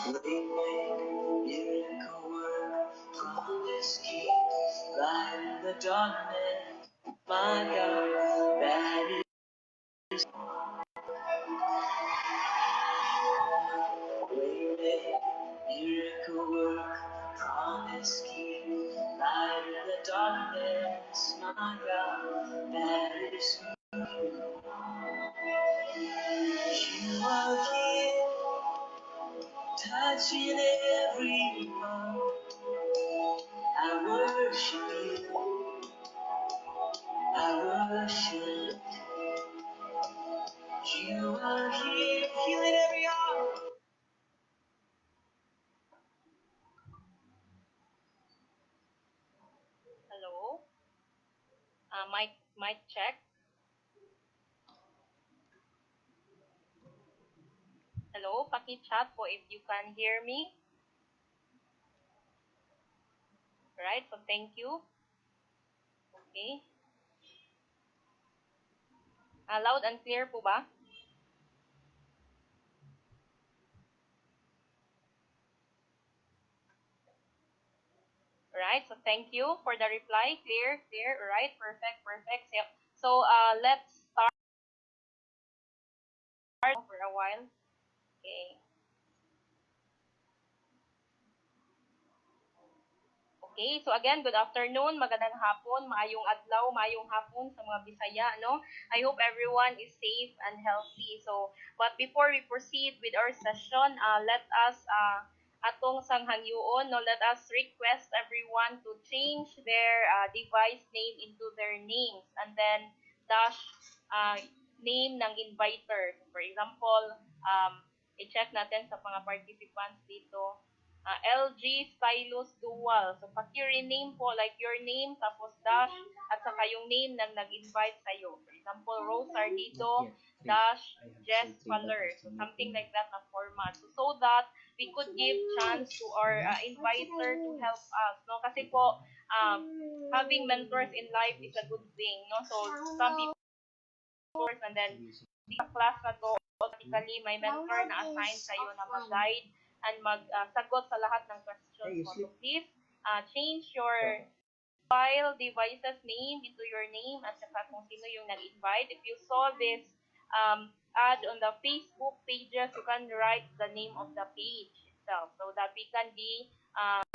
Waymaker, miracle work, promise keep, light in the darkness, my God, that is waymaker, miracle work, promise keep, light in the darkness, my God, that is you are here, touching every heart. I worship you, I worship you. You are here, healing every heart. Hello? Mic check. Hello? Paki-chat po if you can hear me. Right? So thank you. Okay. Loud and clear po ba? Right? So thank you for the reply. Clear, clear. Right? Perfect, perfect. So let's start for a while. Okay. Okay, so again, good afternoon, magandang hapon, maayong adlaw, maayong hapon sa mga Bisaya, no? I hope everyone is safe and healthy. So, but before we proceed with our session, let us atong sanghangyoon, no? Let us request everyone to change their device name into their names and then dash uh, name ng inviter. For example, i-check natin sa mga participants dito. LG Stylus Dual. So, paki-rename po, like your name, tapos dash, at saka yung name ng nag-invite sa'yo. For example, Rose Ardito, dash, Jess Faller. So, something like that na format. So that we could give chance to our inviter to help us. No? Kasi po, having mentors in life is a good thing. No? So, some people, and then, sa class na to, automatically, may mentor na assigned sa'yo na mag-guide and magsagot sa lahat ng questions mo. So please change your file devices name into your name at saka kung sino yung nag-invite. If you saw this ad on the Facebook pages, you can write the name of the page itself so that we can be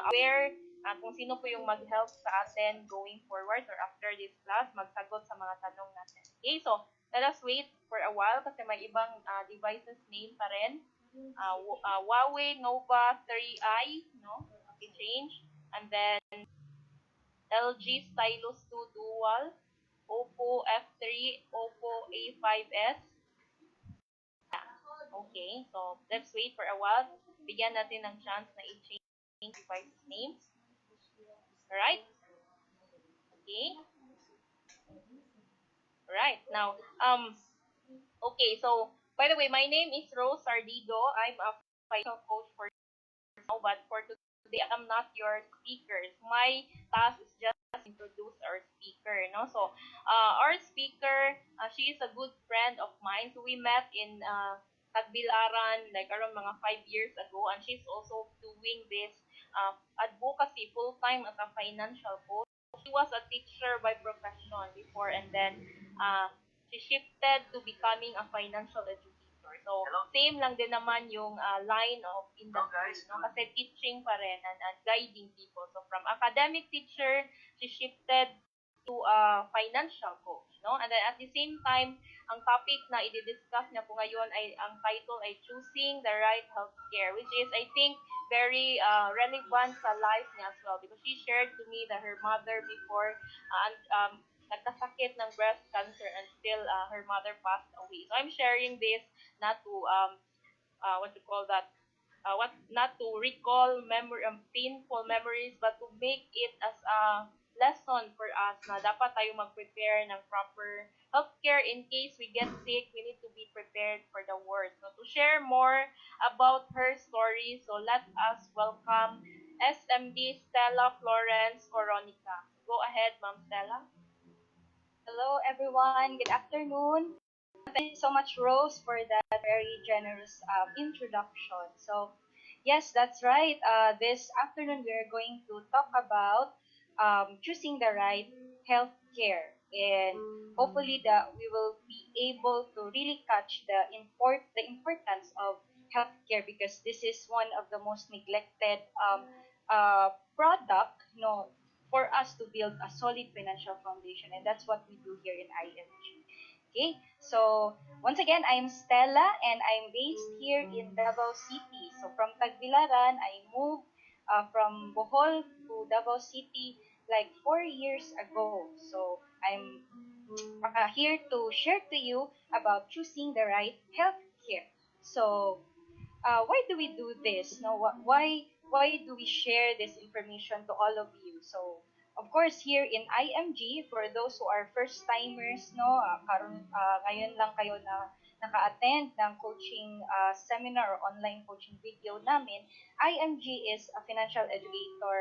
aware kung sino po yung mag-help sa atin going forward or after this class, magsagot sa mga tanong natin. Okay, so let us wait for a while kasi may ibang devices name pa rin. Huawei Nova 3i, no? Okay, change. And then LG Stylus 2 Dual, Oppo F3, Oppo A5s. Okay, so let's wait for a while. Bigyan natin ng chance na i-change device names. Alright? Okay. Right. Now, okay, so by the way, my name is Rose Sardido. I'm a financial coach for now, but for today, I'm not your speaker. My task is just to introduce our speaker. No? So, our speaker, she is a good friend of mine. So, we met in Tagbilaran like around mga 5 years ago, and she's also doing this advocacy full-time as a financial coach. She was a teacher by profession before, and then she shifted to becoming a financial educator. So, same lang din naman yung line of industry, no? Kasi teaching pa rin and guiding people. So, from academic teacher, she shifted to a financial coach, no? And then at the same time, ang topic na i-discuss niya po ngayon ay, ang title ay Choosing the Right Healthcare, which is, I think, very relevant sa life niya as well because she shared to me that her mother before nagkasakit ng breast cancer and still her mother passed away. So I'm sharing this not to what you call that what not to recall painful memories but to make it as a lesson for us na dapat tayo mag-prepare ng proper healthcare in case we get sick, we need to be prepared for the worst. So to share more about her story, so let us welcome SMD Stella Florence Coronica. Go ahead, Ma'am Stella. Hello, everyone. Good afternoon. Thank you so much, Rose, for that very generous introduction. So, Yes, that's right. This afternoon, we're going to talk about choosing the right healthcare, and hopefully, that we will be able to really catch the importance of healthcare, because this is one of the most neglected product, for us to build a solid financial foundation, and that's what we do here in IMG. Okay, so once again, I'm Stella and I'm based here in Davao City. So from Tagbilaran, I moved from Bohol to Davao City like 4 years ago. So I'm here to share to you about choosing the right healthcare. So why do we do this? No, why do we share this information to all of you? So of course, here in IMG, for those who are first timers, no, ngayon lang kayo na naka-attend ng coaching seminar or online coaching video namin. IMG is a financial educator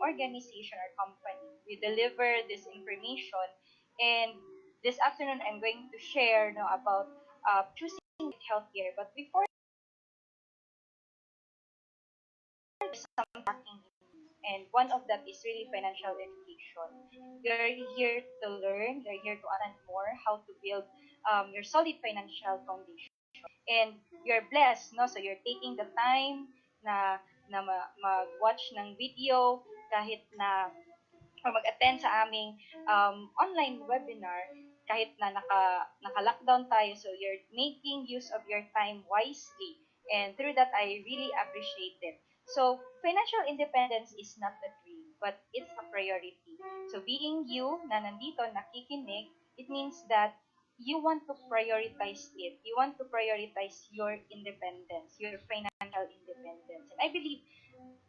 organization or company. We deliver this information, and this afternoon I'm going to share, about choosing healthcare. But before, some lacking, and one of that is really financial education. You're here to learn, you're here to understand more how to build your solid financial foundation. And you're blessed, no? So you're taking the time mag-watch ng video kahit na or mag-attend sa aming online webinar kahit na naka-lockdown tayo. So you're making use of your time wisely. And through that, I really appreciate it. So financial independence is not a dream, but it's a priority. So being you na nandito, nakikinig, it means that you want to prioritize it. You want to prioritize your independence, your financial independence. And I believe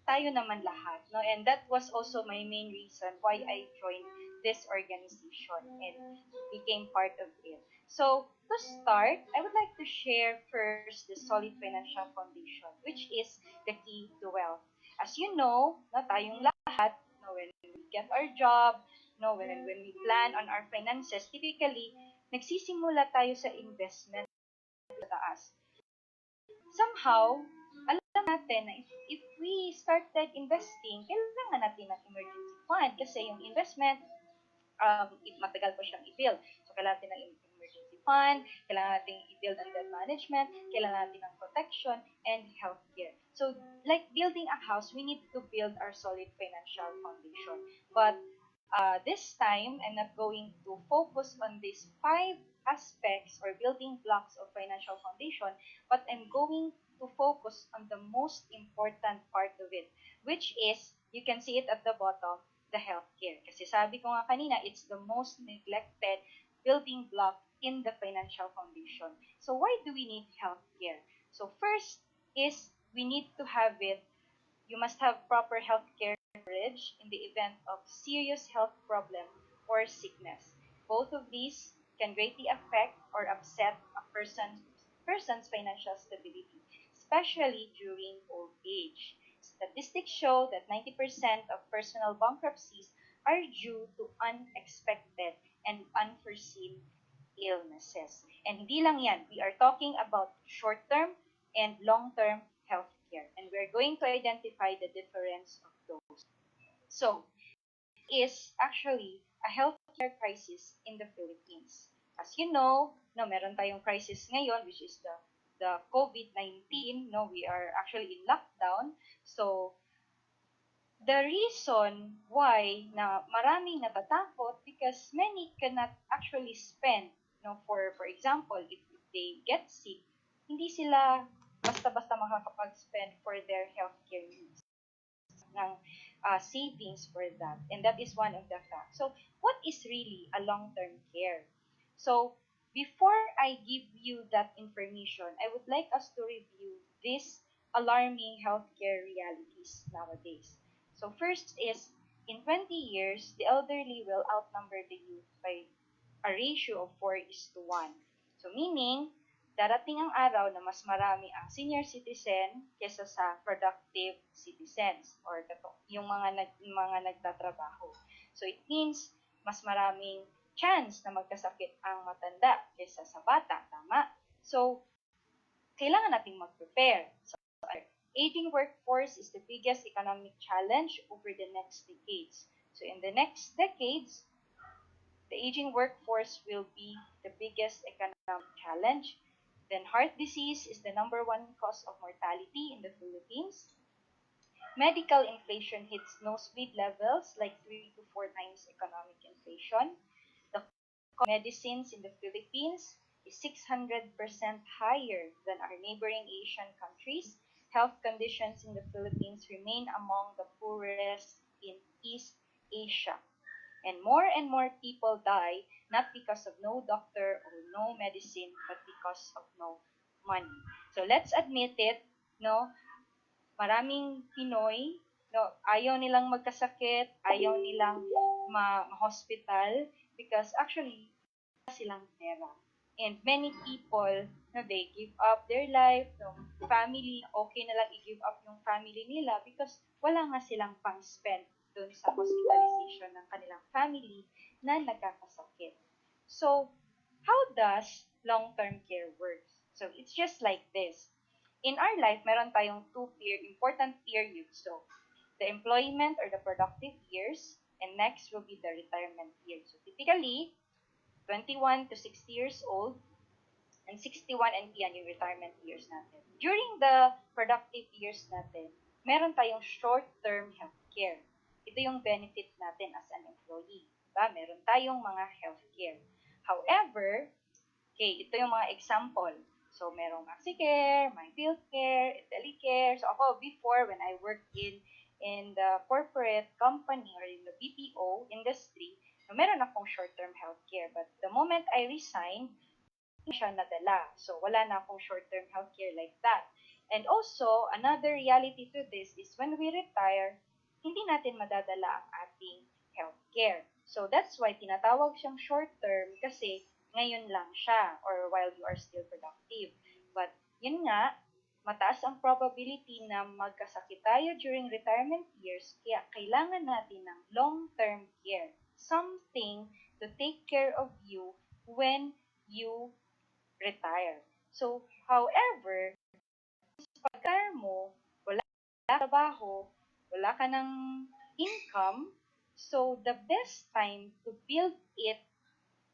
tayo naman lahat, no? And that was also my main reason why I joined this organization and became part of it. So, to start, I would like to share first the solid financial foundation, which is the key to wealth. As you know, no, tayong lahat, no, when we get our job, no, when we plan on our finances, typically, nagsisimula tayo sa investment sa taas. Somehow, alam natin na if we started investing, kailangan natin ng emergency fund kasi yung investment, matagal pa siyang i-build. So, kailangan natin ng emergency fund, kailangan natin i-build ang debt management, kailangan natin ng protection, and healthcare. So, like building a house, we need to build our solid financial foundation. But this time, I'm not going to focus on these five aspects or building blocks of financial foundation, but I'm going to focus on the most important part of it, which is, you can see it at the bottom, the healthcare. Kasi sabi ko nga kanina, it's the most neglected building block in the financial foundation. So why do we need healthcare? So first is we need to have it. You must have proper healthcare coverage in the event of serious health problem or sickness. Both of these can greatly affect or upset a person's financial stability, especially during old age. Statistics show that 90% of personal bankruptcies are due to unexpected and unforeseen illnesses. And hindi lang yan, we are talking about short-term and long-term healthcare. And we're going to identify the difference of those. So, is actually a healthcare crisis in the Philippines. As you know, no, meron tayong crisis ngayon, which is the COVID-19. No, we are actually in lockdown. So, the reason why na maraming natatakot, because many cannot actually spend, for example, if they get sick, hindi sila basta-basta makakapag-spend for their healthcare needs ng savings for that. And that is one of the facts. So, what is really a long-term care? So, before I give you that information, I would like us to review these alarming healthcare realities nowadays. So, first is, in 20 years, the elderly will outnumber the youth by a ratio of 4 is to 1. So, meaning, darating ang araw na mas marami ang senior citizen kesa sa productive citizens or yung mga nagtatrabaho. So it means mas maraming chance na magkasakit ang matanda kesa sa bata, tama? So kailangan nating mag-prepare. So, Aging workforce is the biggest economic challenge over the next decades. So in the next decades, the aging workforce will be the biggest economic challenge. Then heart disease is the number one cause of mortality in the Philippines. Medical inflation hits nosebleed levels like 3 to 4 times economic inflation. The cost of medicines in the Philippines is 600% higher than our neighboring Asian countries. Health conditions in the Philippines remain among the poorest in East Asia. And more people die not because of no doctor or no medicine, but because of no money. So let's admit it, no, maraming Pinoy, no, ayaw nilang magkasakit, ayaw nilang ma-hospital because actually wala silang pera. And many people, no, they give up their life, no, family, okay na lang i-give up yung family nila because wala nga silang pang-spend dun sa hospitalization ng kanilang family na nagkakasakit. So, how does long-term care work? So, it's just like this. In our life, meron tayong important periods. So, the employment or the productive years, and next will be the retirement years. So, typically, 21 to 60 years old, and 61 and beyond yung retirement years natin. During the productive years natin, meron tayong short-term healthcare. Ito yung benefit natin as an employee. Diba? Meron tayong mga healthcare. However, okay, ito yung mga example. So, merong MaxiCare, MyFieldCare, IntelliCare. So, ako, before, when I worked in the corporate company or in the BPO industry, meron akong short-term healthcare. But the moment I resigned, siya nadala. So, wala na akong short-term healthcare like that. And also, another reality to this is when we retire, hindi natin madadala ang ating healthcare. So, that's why tinatawag siyang short-term kasi ngayon lang siya or while you are still productive. But, yun nga, mataas ang probability na magkasakit tayo during retirement years kaya kailangan natin ng long-term care. Something to take care of you when you retire. So, however, pagka mo, wala ka trabaho, wala ka ng income, so the best time to build it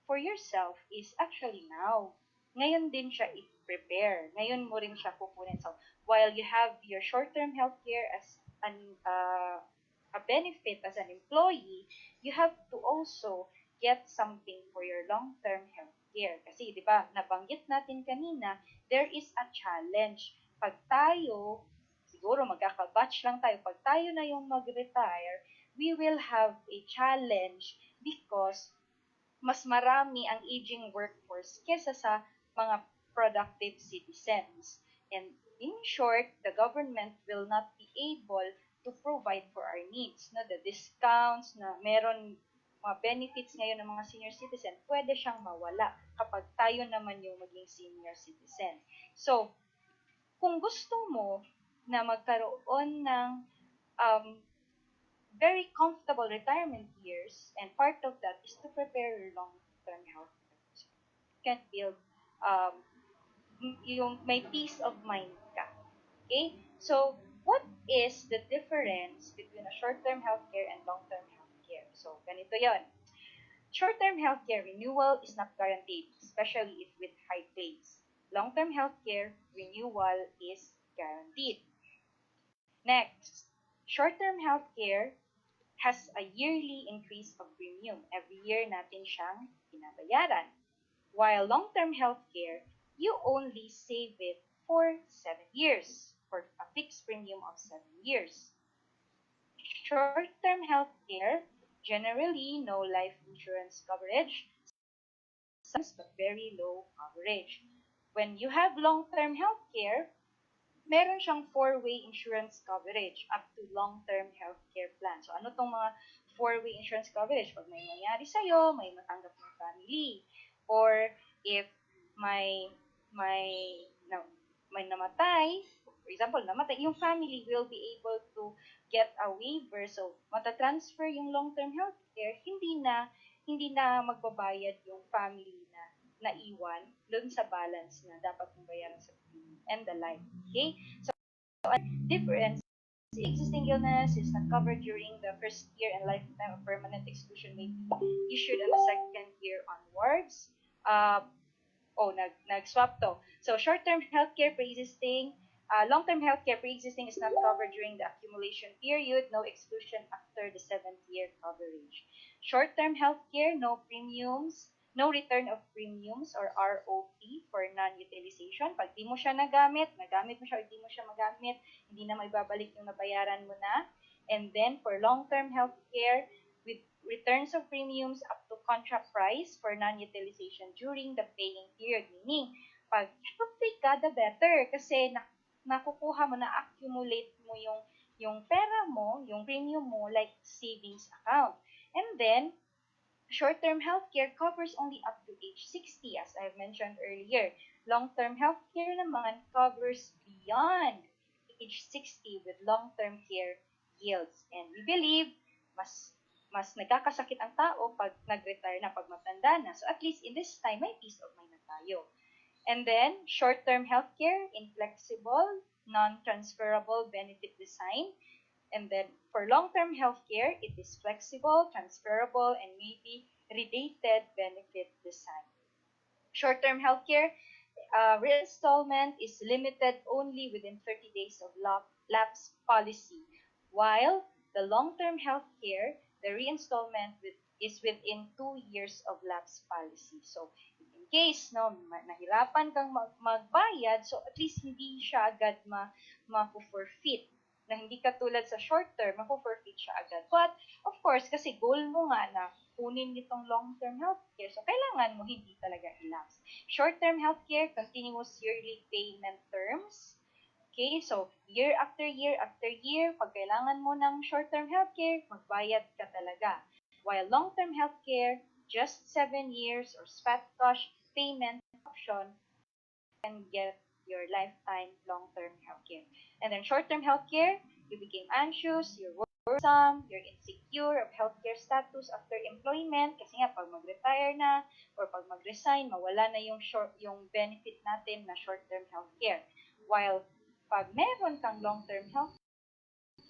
for yourself is actually now. Ngayon din siya i-prepare. Ngayon mo rin siya kukunin. So, while you have your short-term healthcare as a benefit as an employee, you have to also get something for your long-term healthcare. Kasi, di ba, nabanggit natin kanina, there is a challenge. Pag tayo, siguro magkaka-batch lang tayo, pag tayo na yung mag-retire, we will have a challenge because mas marami ang aging workforce kesa sa mga productive citizens. And in short, the government will not be able to provide for our needs. No? The discounts na meron mga benefits ngayon ng mga senior citizen, pwede siyang mawala kapag tayo naman yung maging senior citizen. So, kung gusto mo na magkaroon ng very comfortable retirement years, and part of that is to prepare your long-term health. You can build yung may peace of mind ka. Okay? So, what is the difference between a short-term healthcare and long-term healthcare? So, ganito yon. Short-term healthcare renewal is not guaranteed, especially if with high claims. Long-term healthcare renewal is guaranteed. Next, short-term healthcare has a yearly increase of premium. Every year natin siyang binabayaran. While long-term healthcare, you only save it for 7 years, for a fixed premium of 7 years. Short-term healthcare, generally no life insurance coverage, but very low coverage. When you have long-term healthcare, meron siyang four-way insurance coverage up to long-term healthcare plan. So, ano tong mga four-way insurance coverage? Pag may nangyari sa'yo, may matanggap ng family. Or if may no, may namatay, for example, namatay, yung family will be able to get a waiver. So, matatransfer yung long-term healthcare, hindi na magbabayad yung family na naiwan doon sa balance na dapat mong bayaran sa premium and the like. Okay? So, Difference: existing illness is not covered during the first year and lifetime of permanent exclusion may be issued on the second year onwards. Uh, nag-swap to. So, short-term healthcare pre-existing, long-term healthcare pre-existing is not covered during the accumulation period, no exclusion after the seventh year coverage. Short-term healthcare, no premiums, no return of premiums or ROP for non-utilization. Pag di mo siya nagamit mo siya o di mo siya magamit, hindi na may babalik yung nabayaran mo na. And then, for long-term healthcare, with returns of premiums up to contract price for non-utilization during the paying period. Meaning, pag pay ka, the better. Kasi nakukuha mo, na-accumulate mo yung pera mo, yung premium mo, like savings account. And then, short-term healthcare covers only up to age 60, as I've mentioned earlier. Long-term healthcare naman covers beyond age 60 with long-term care yields. And we believe mas mas nagkakasakit ang tao pag nag-retire na, pag matanda na. So at least in this time, may peace of mind na tayo. And then, short-term healthcare, inflexible, non-transferable benefit design. And then, for long-term healthcare, it is flexible, transferable, and maybe related benefit design. Short-term healthcare, reinstallment is limited only within 30 days of lapse policy, while the long-term healthcare, the reinstallment is within 2 years of lapse policy. So, in case nahirapan kang magbayad, so at least hindi siya agad ma-forfeit. Na hindi katulad sa short term, ma-forfeit siya agad. But, of course, kasi goal mo nga na kunin nitong long-term healthcare, so kailangan mo hindi talaga ilapse. Short-term healthcare, continuous yearly payment terms. Okay, so year after year after year, pag kailangan mo ng short-term healthcare, magbayad ka talaga. While long-term healthcare, just 7 years or spot cash payment option, can get your lifetime long-term healthcare. And then short-term healthcare, you became anxious, you're worrisome, you're insecure of healthcare status after employment kasi nga pag mag-retire na or pag mag-resign, mawala na yung benefit natin na short-term healthcare. While pag meron kang long-term health,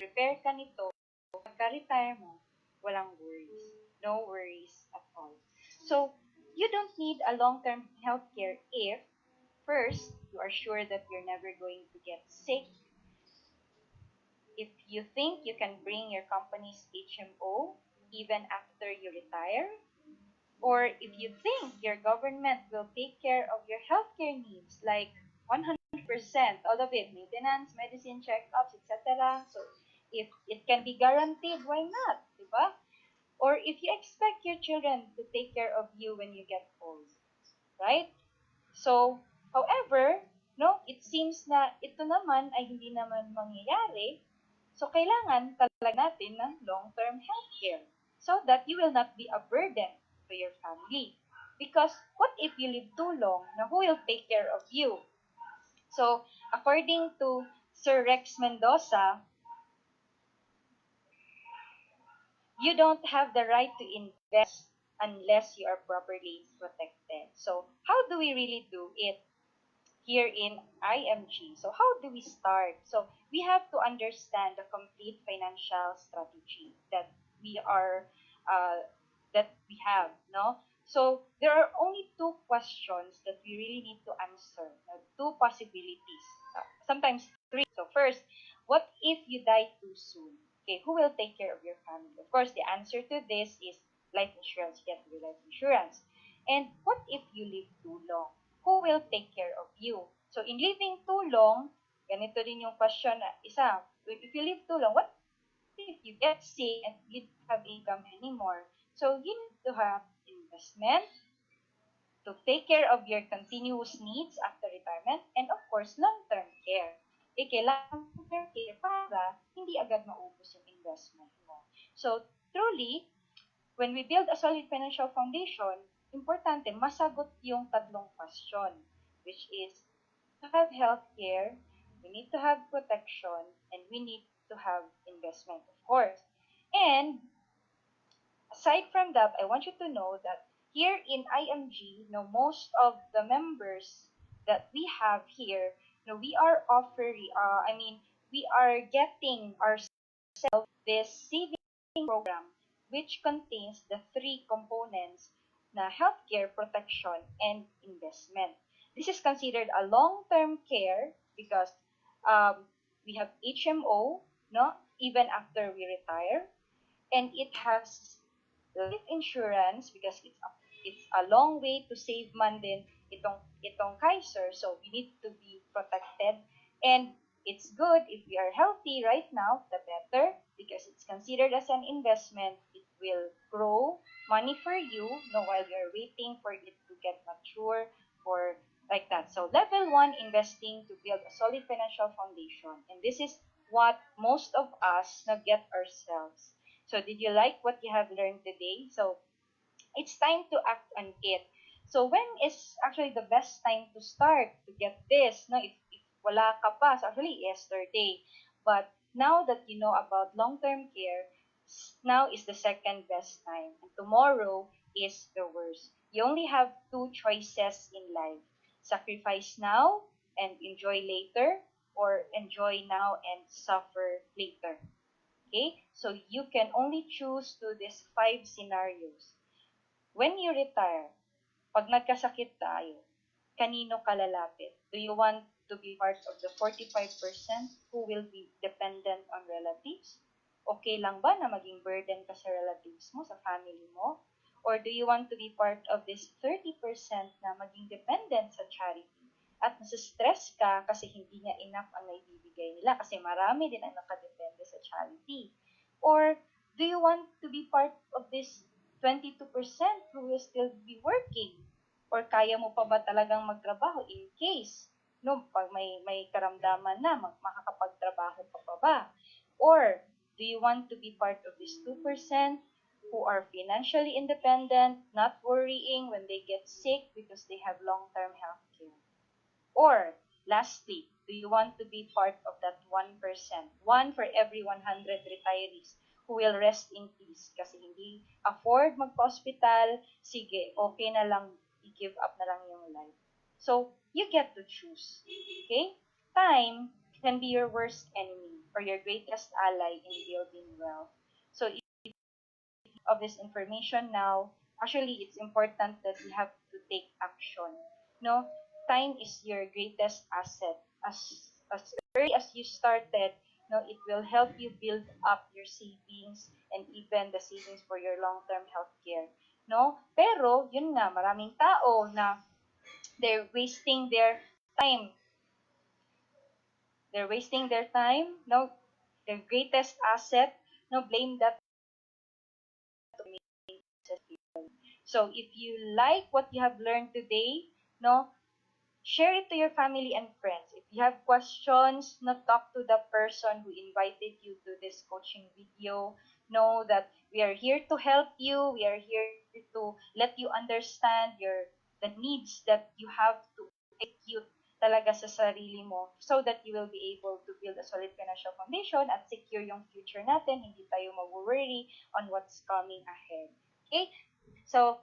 prepare ka nito, pagka-retire mo, walang worries. No worries at all. So, you don't need a long-term healthcare if, first, you are sure that you're never going to get sick. If you think you can bring your company's HMO even after you retire, or if you think your government will take care of your healthcare needs, like 100%, all of it, maintenance, medicine, checkups, etc. So, if it can be guaranteed, why not? Diba? Or if you expect your children to take care of you when you get old, right? So, however, no, it seems na ito naman ay hindi naman mangyayari. So, kailangan talaga natin ng long-term healthcare so that you will not be a burden to your family. Because what if you live too long? Now, who will take care of you? So, according to Sir Rex Mendoza, you don't have the right to invest unless you are properly protected. So, how do we really do it here in IMG? So, how do we start? So, we have to understand the complete financial strategy that we are that we have, no? So, there are only two questions that we really need to answer, two possibilities, sometimes three. So, first, what if you die too soon? Okay, who will take care of your family? Of course, the answer to this is life insurance. You get the life insurance. And what if you live too long? Who will take care of you? So, in living too long, ganito din yung question na isa. If you live too long, what if you get sick and you don't have income anymore? So, you need to have investment to take care of your continuous needs after retirement, and of course, long-term care. Kailangan long-term care para hindi agad maubos yung investment mo. So, truly, when we build a solid financial foundation, importante masagot yung tatlong question, which is to have healthcare, we need to have protection, and we need to have investment, of course. And aside from that, I want you to know that here in IMG, most of the members that we have here, we are offering, we are getting ourselves this saving program which contains the three components na healthcare, protection, and investment. This is considered a long-term care because um, we have HMO, no, even after we retire, and it has life insurance because it's a long way to save man din itong Kaiser, so we need to be protected. And it's good if we are healthy right now, the better, because it's considered as an investment. It will grow money for you, no, while you're waiting for it to get mature or like that. So level one, investing to build a solid financial foundation, and this is what most of us now get ourselves. So did you like what you have learned today? So it's time to act on it. So when is actually the best time to start to get this? No, if wala ka pa, so actually yesterday. But now that you know about long-term care, now is the second best time. And tomorrow is the worst. You only have two choices in life. Sacrifice now and enjoy later, or enjoy now and suffer later. Okay? So you can only choose to these five scenarios. When you retire, pag nagkasakit tayo, kanino ka lalapit? Do you want to be part of the 45% who will be dependent on relatives? Okay lang ba na maging burden ka sa relatives mo, sa family mo? Or do you want to be part of this 30% na maging dependent sa charity? At nasa-stress ka kasi hindi nga enough ang naibibigay nila kasi marami din ang nakadepende sa charity. Or do you want to be part of this 22% who will still be working? Or kaya mo pa ba talagang magtrabaho in case, no, pag may karamdaman na, makakapagtrabaho ka pa ba? Or do you want to be part of this 2% who are financially independent, not worrying when they get sick because they have long-term health care? Or, lastly, do you want to be part of that 1%? One for every 100 retirees who will rest in peace kasi hindi afford magpa-hospital, sige, okay na lang, i-give up na lang yung life. So, you get to choose. Okay? Time can be your worst enemy or your greatest ally in building wealth. So, of this information now, actually it's important that you have to take action. No, time is your greatest asset. As early as you started, no, it will help you build up your savings and even the savings for your long-term health care. No, pero yun nga, maraming tao na they're wasting their time. They're wasting their time. No, their greatest asset. No, blame that to. So if you like what you have learned today, no, share it to your family and friends. If you have questions, no, talk to the person who invited you to this coaching video. Know that we are here to help you. We are here to let you understand the needs that you have to execute talaga sa sarili mo so that you will be able to build a solid financial foundation at secure yung future natin. Hindi tayo mag-worry on what's coming ahead. Okay? So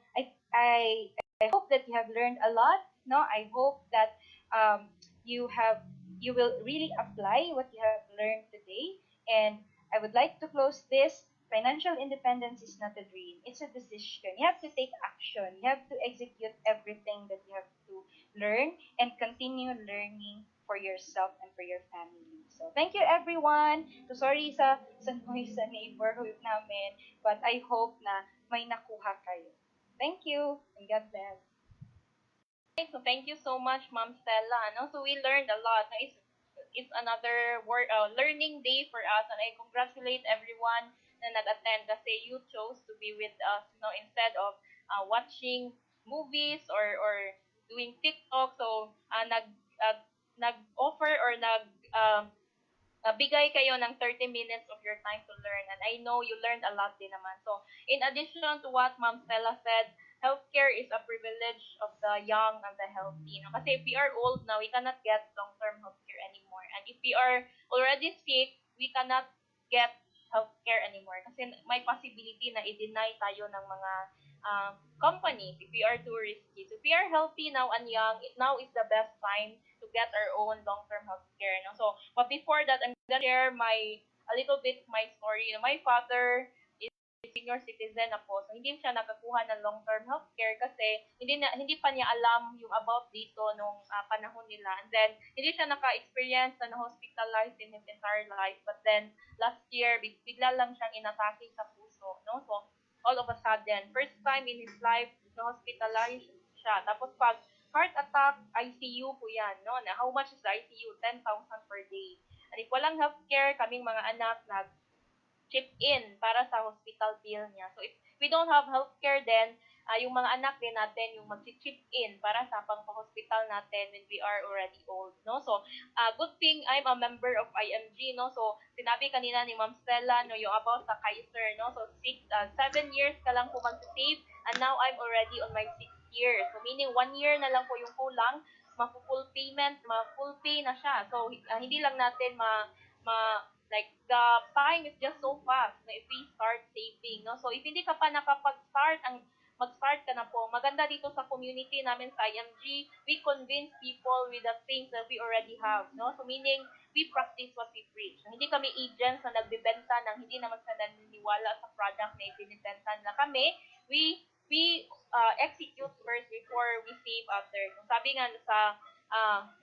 I hope that you have learned a lot. No, I hope that um, you will really apply what you have learned today. And I would like to close this. Financial independence is not a dream; it's a decision. You have to take action. You have to execute everything that you have to learn and continue learning for yourself and for your family. So thank you everyone. So sorry sa noise sa neighborhood namin, but I hope na may nakuha kayo. Thank you, and God bless. Okay, so thank you so much, Ma'am Stella. Ano? So we learned a lot. No? It's another learning day for us, and I congratulate everyone na nag-attend kasi you chose to be with us, instead of watching movies or doing TikTok. So uh, nag-offer or bigay kayo ng 30 minutes of your time to learn. And I know you learned a lot din naman. So, in addition to what Ma'am Stella said, healthcare is a privilege of the young and the healthy. No? Kasi if we are old now, we cannot get long-term healthcare anymore. And if we are already sick, we cannot get healthcare anymore. Kasi may possibility na i-deny tayo ng mga companies if we are too risky. So if we are healthy now and young, now is the best time to get our own long-term health care. No? So, but before that, I'm gonna share a little bit my story. My father senior citizen na po. So, hindi siya nakakuha ng long-term healthcare kasi hindi pa niya alam yung about dito nung panahon nila. And then, hindi siya naka-experience na hospitalized in his entire life. But then, last year, bigla lang siyang inatake sa puso. No? So, all of a sudden, first time in his life na hospitalized siya. Tapos, pag heart attack, ICU po yan. No? Na how much is the ICU? 10,000 per day. And if walang healthcare, kaming mga anak chip in para sa hospital bill niya. So, if we don't have healthcare then, yung mga anak din natin, yung mag-chip in para sa pang-hospital natin when we are already old, no? So, good thing I'm a member of IMG, no? So, sinabi kanina ni Ma'am Stella, no, yung about sa Kaiser, no? So, 7 years ka lang po mag-save, and now I'm already on my 6th year. So, meaning 1 year na lang po yung kulang, ma-full payment, ma-full pay na siya. So, hindi lang natin like the time is just so fast na if we start saving, no? So if hindi ka pa nakapag-start, mag-start ka na po. Maganda dito sa community namin sa IMG, we convince people with the things that we already have, no? So meaning, we practice what we preach. So, hindi kami agents na nagbebenta ng hindi naman sa naniniwala sa product na ibinibenta nila kami. We execute first before we save others. So, sabi nga sa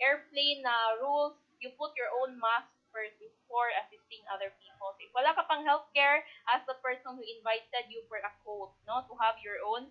airplane na rules, you put your own mask first before assisting other people. So if wala ka pang healthcare, ask the person who invited you for a quote, no, to have your own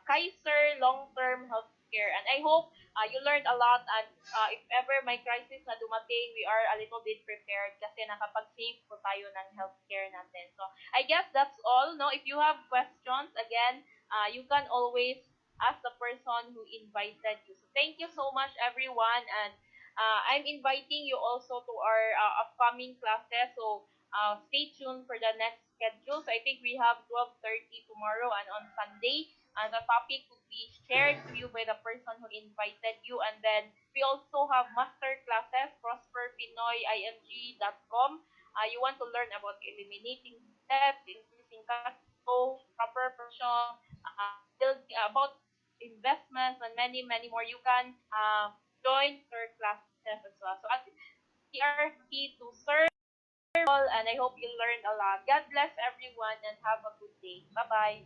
Kaiser long-term healthcare. And I hope you learned a lot, and if ever may crisis na dumating, we are a little bit prepared kasi nakapag-save po tayo ng healthcare natin. So I guess that's all, no? If you have questions, again, you can always ask the person who invited you. So thank you so much, everyone, and I'm inviting you also to our upcoming classes. So stay tuned for the next schedule. So I think we have 12:30 tomorrow and on Sunday. And the topic will be shared to you by the person who invited you. And then we also have master classes, prosperpinoyimg.com. You want to learn about eliminating debt, increasing cash flow, proper pension, building about investments, and many, many more. You can join their classes as well. So we are happy to serve all, and I hope you learned a lot. God bless everyone and have a good day. Bye bye.